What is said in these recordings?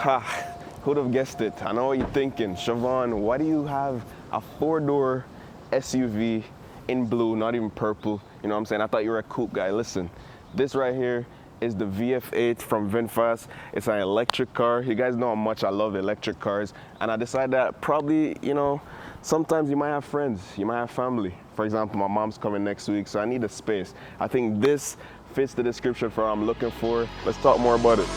Ha, who'd have guessed it? I know what you're thinking. Shevon, why do you have a four-door SUV in blue, not even purple? You know what I'm saying? I thought you were a coupe guy. Listen, this right here is the VF8 from Vinfast. It's an electric car. You guys know how much I love electric cars. And I decided that probably, you know, sometimes you might have friends, you might have family. For example, my mom's coming next week, so I need a space. I think this fits the description for what I'm looking for. Let's talk more about it.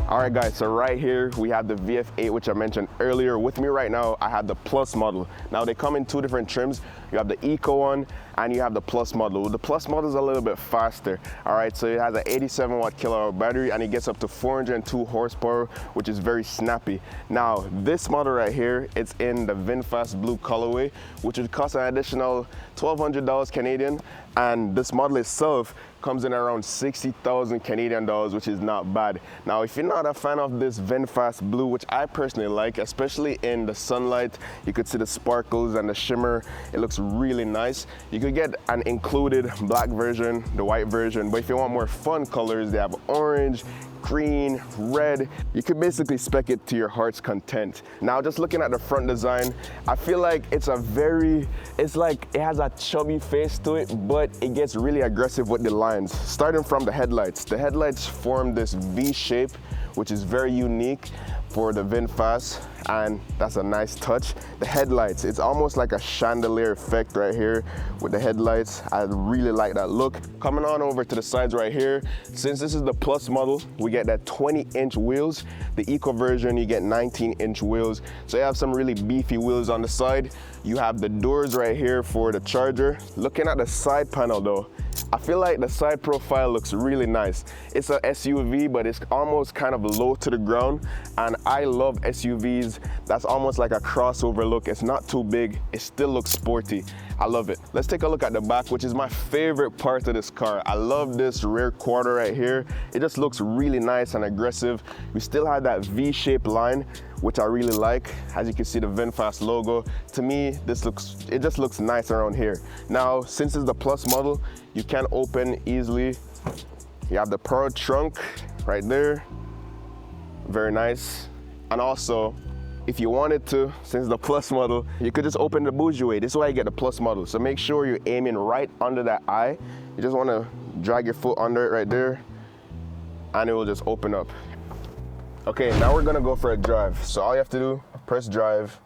All right guys, so right here we have the VF8, which I mentioned earlier. With me right now, I have the Plus model. Now they come in two different trims. You have the Eco one and you have the Plus model. The Plus model is a little bit faster. All right, so it has an 87 watt kilowatt battery and it gets up to 402 horsepower, which is very snappy. Now this model right here, it's in the Vinfast blue colorway, which would cost an additional $1,200 Canadian. And this model itself comes in around 60,000 Canadian dollars, which is not bad. Now, if you're not a fan of this Vinfast blue, which I personally like, especially in the sunlight, you could see the sparkles and the shimmer. It looks really nice. You could get an included black version, the white version, but if you want more fun colors, they have orange, green, red. You could basically spec it to your heart's content. Now, just looking at the front design, I feel like it's like it has a chubby face to it, but it gets really aggressive with the lines. Starting from the headlights. The headlights form this V shape, which is very unique for the Vinfast, and that's a nice touch. The headlights, it's almost like a chandelier effect right here with the headlights. I really like that look. Coming on over to the sides right here, since this is the Plus model, we get that 20-inch wheels. The Eco version, you get 19-inch wheels. So you have some really beefy wheels on the side. You have the doors right here for the charger. Looking at the side panel though, I feel like the side profile looks really nice. It's a SUV, but it's almost kind of low to the ground. And I love SUVs. That's almost like a crossover look. It's not too big. It still looks sporty. I love it. Let's take a look at the back, which is my favorite part of this car. I love this rear quarter right here. It just looks really nice and aggressive. We still have that V-shaped line, which I really like. As you can see, the Vinfast logo. To me, it just looks nice around here. Now, since it's the Plus model, you can open easily. You have the power trunk right there. Very nice. And also, if you wanted to, since the Plus model, you could just open the bougie way. This is why you get the Plus model. So make sure you're aiming right under that eye. You just want to drag your foot under it right there, and it will just open up. Okay, now we're gonna go for a drive. So all you have to do, press drive,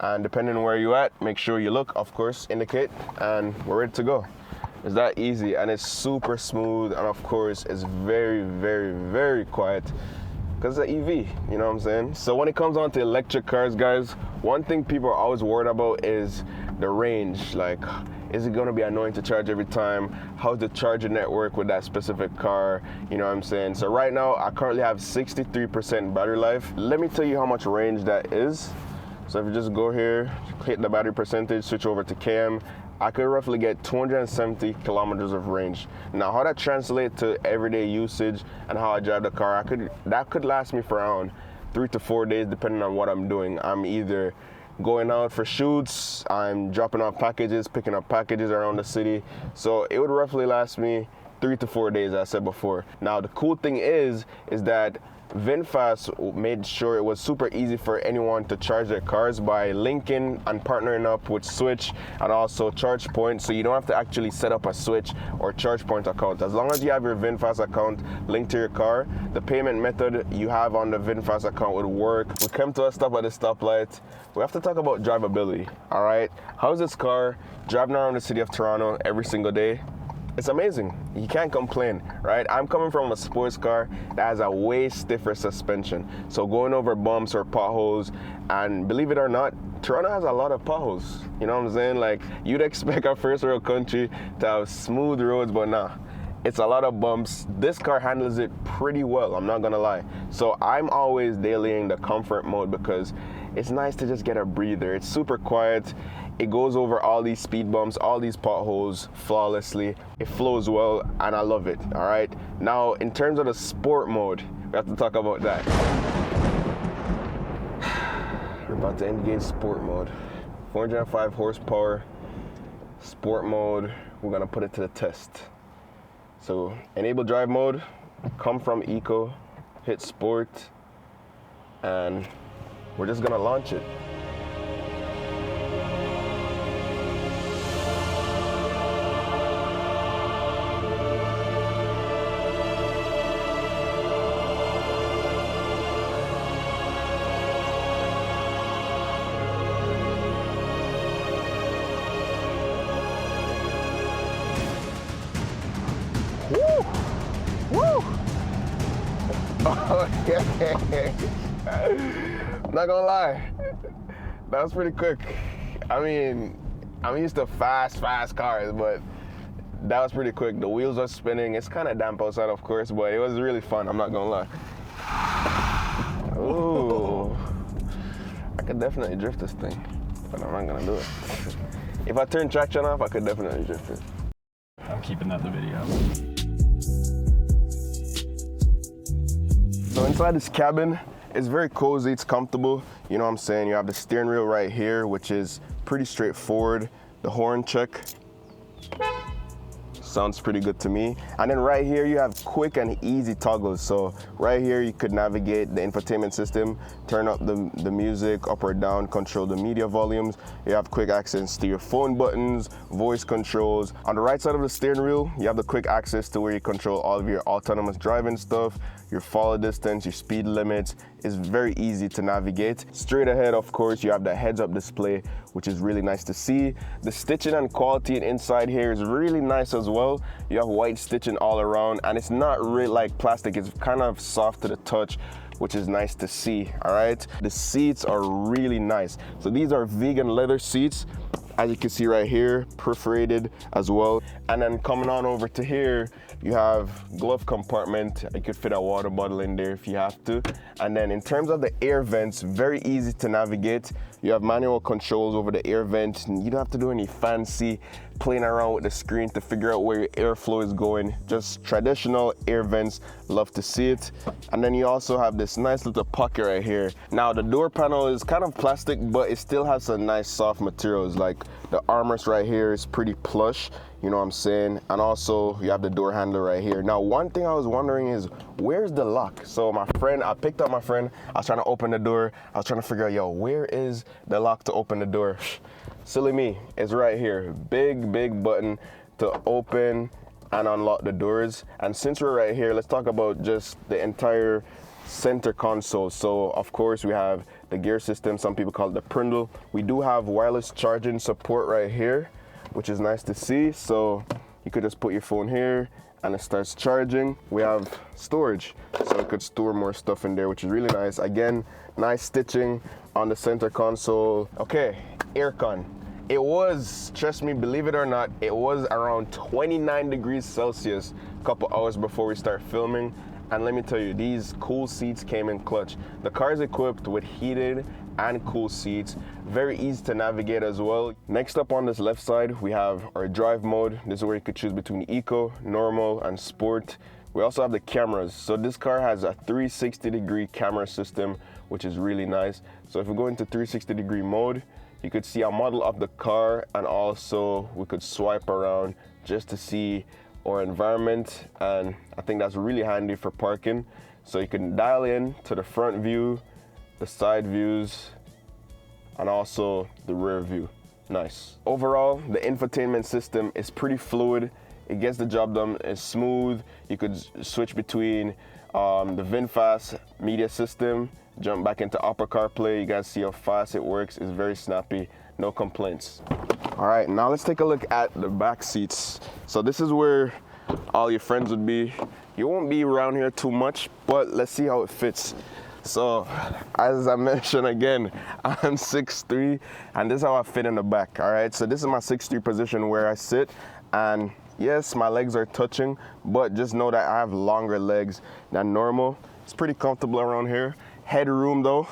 and depending on where you're at, make sure you look, of course, indicate, and we're ready to go. It's that easy, and it's super smooth, and of course, it's very, very, very quiet, because it's an EV, you know what I'm saying? So when it comes on to electric cars, guys, one thing people are always worried about is the range. Like, is it gonna be annoying to charge every time? How's the charger network with that specific car? You know what I'm saying? So right now, I currently have 63% battery life. Let me tell you how much range that is. So if you just go here, hit the battery percentage, switch over to KM, I could roughly get 270 kilometers of range. Now, how that translates to everyday usage and how I drive the car, that could last me for around 3 to 4 days, depending on what I'm doing. I'm either going out for shoots, I'm dropping off packages, picking up packages around the city. So it would roughly last me 3 to 4 days, as I said before. Now, the cool thing is that Vinfast made sure it was super easy for anyone to charge their cars by linking and partnering up with Switch and also ChargePoint, so you don't have to actually set up a Switch or ChargePoint account. As long as you have your Vinfast account linked to your car, the payment method you have on the Vinfast account would work. We come to a stop at the stoplight. We have to talk about drivability, all right? How's this car driving around the city of Toronto every single day? It's amazing. You can't complain, right? I'm coming from a sports car that has a way stiffer suspension. So going over bumps or potholes, and believe it or not, Toronto has a lot of potholes. You know what I'm saying? Like, you'd expect a first world country to have smooth roads, but nah. It's a lot of bumps. This car handles it pretty well, I'm not gonna lie. So I'm always dailying the comfort mode because it's nice to just get a breather. It's super quiet. It goes over all these speed bumps, all these potholes flawlessly. It flows well, and I love it, all right? Now, in terms of the sport mode, we have to talk about that. We're about to engage sport mode. 405 horsepower, sport mode. We're gonna put it to the test. So, enable drive mode, come from eco, hit sport, and we're just gonna launch it. Woo! Woo! Oh, yeah. I'm not gonna lie, that was pretty quick. I mean, I'm used to fast cars, but that was pretty quick. The wheels are spinning. It's kind of damp outside, of course, but it was really fun. I'm not gonna lie. Ooh, I could definitely drift this thing, but I'm not gonna do it. If I turn traction off, I could definitely drift it. I'm keeping that in the video. So inside this cabin, it's very cozy, it's comfortable. You know what I'm saying? You have the steering wheel right here, which is pretty straightforward. The horn check sounds pretty good to me. And then right here, you have quick and easy toggles. So right here, you could navigate the infotainment system, turn up the music up or down, control the media volumes. You have quick access to your phone buttons, voice controls. On the right side of the steering wheel, you have the quick access to where you control all of your autonomous driving stuff, your follow distance, your speed limits. Is very easy to navigate. Straight ahead, of course, you have the heads-up display, which is really nice to see. The stitching and quality inside here is really nice as well. You have white stitching all around, and it's not really like plastic. It's kind of soft to the touch, which is nice to see, all right? The seats are really nice. So these are vegan leather seats, as you can see right here, perforated as well. And then coming on over to here, you have glove compartment. You could fit a water bottle in there if you have to. And then in terms of the air vents, very easy to navigate. You have manual controls over the air vent. You don't have to do any fancy playing around with the screen to figure out where your airflow is going. Just traditional air vents, love to see it. And then you also have this nice little pocket right here. Now the door panel is kind of plastic, but it still has some nice soft materials. Like the armrest right here is pretty plush, you know what I'm saying? And also you have the door handle right here. Now one thing I was wondering is, where's the lock? So I picked up my friend, I was trying to open the door. I was trying to figure out, yo, where is the lock to open the door? Silly me, it's right here. Big button to open and unlock the doors. And since we're right here, let's talk about just the entire center console. So of course we have the gear system, some people call it the Prindle. We do have wireless charging support right here, which is nice to see. So you could just put your phone here and it starts charging. We have storage, so it could store more stuff in there, which is really nice. Again, nice stitching on the center console. Okay, aircon. It was, trust me, believe it or not, it was around 29 degrees Celsius a couple hours before we start filming. And let me tell you, these cool seats came in clutch. The car is equipped with heated and cool seats, very easy to navigate as well. Next up on this left side, we have our drive mode. This is where you could choose between eco, normal, and sport. We also have the cameras. So this car has a 360-degree camera system, which is really nice. So if we go into 360-degree mode, you could see a model of the car, and also we could swipe around just to see our environment, and I think that's really handy for parking. So you can dial in to the front view, the side views, and also the rear view. Nice. Overall, the infotainment system is pretty fluid. It gets the job done, it's smooth. You could switch between the Vinfast media system, jump back into Apple CarPlay. You guys see how fast it works. It's very snappy, no complaints. All right, now let's take a look at the back seats. So this is where all your friends would be. You won't be around here too much, but let's see how it fits. So as I mentioned again, I'm 6'3", and this is how I fit in the back, all right? So this is my 6'3" position where I sit, and yes, my legs are touching, but just know that I have longer legs than normal. It's pretty comfortable around here. Headroom though,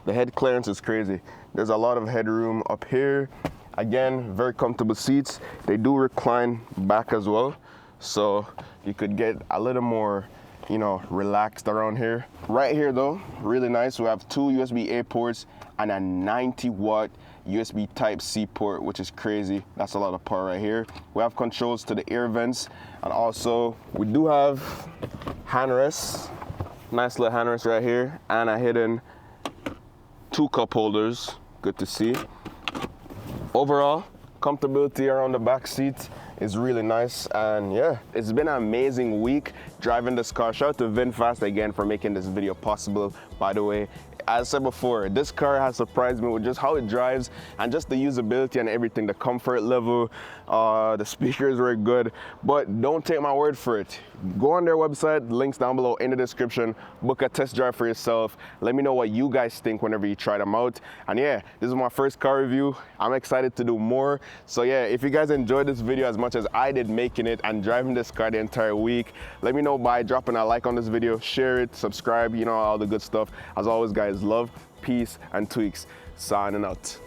the head clearance is crazy. There's a lot of headroom up here, Again, very comfortable seats. They do recline back as well, so you could get a little more, you know, relaxed around here. Right here though, really nice. We have 2 USB-A ports and a 90-watt USB Type-C port, which is crazy. That's a lot of power right here. We have controls to the air vents, and also we do have handrests. Nice little handrest right here, and a hidden 2 cup holders. Good to see. Overall, comfortability around the back seat is really nice, and yeah, it's been an amazing week driving this car. Shout out to Vinfast again for making this video possible. By the way, as I said before, this car has surprised me with just how it drives and just the usability and everything, the comfort level, the speakers were good, but don't take my word for it. Go on their website, links down below in the description, book a test drive for yourself. Let me know what you guys think whenever you try them out. And yeah, this is my first car review. I'm excited to do more. So yeah, if you guys enjoyed this video as much as I did making it and driving this car the entire week, let me know by dropping a like on this video, share it, subscribe, you know, all the good stuff. As always guys, love, peace, and tweaks. Signing out.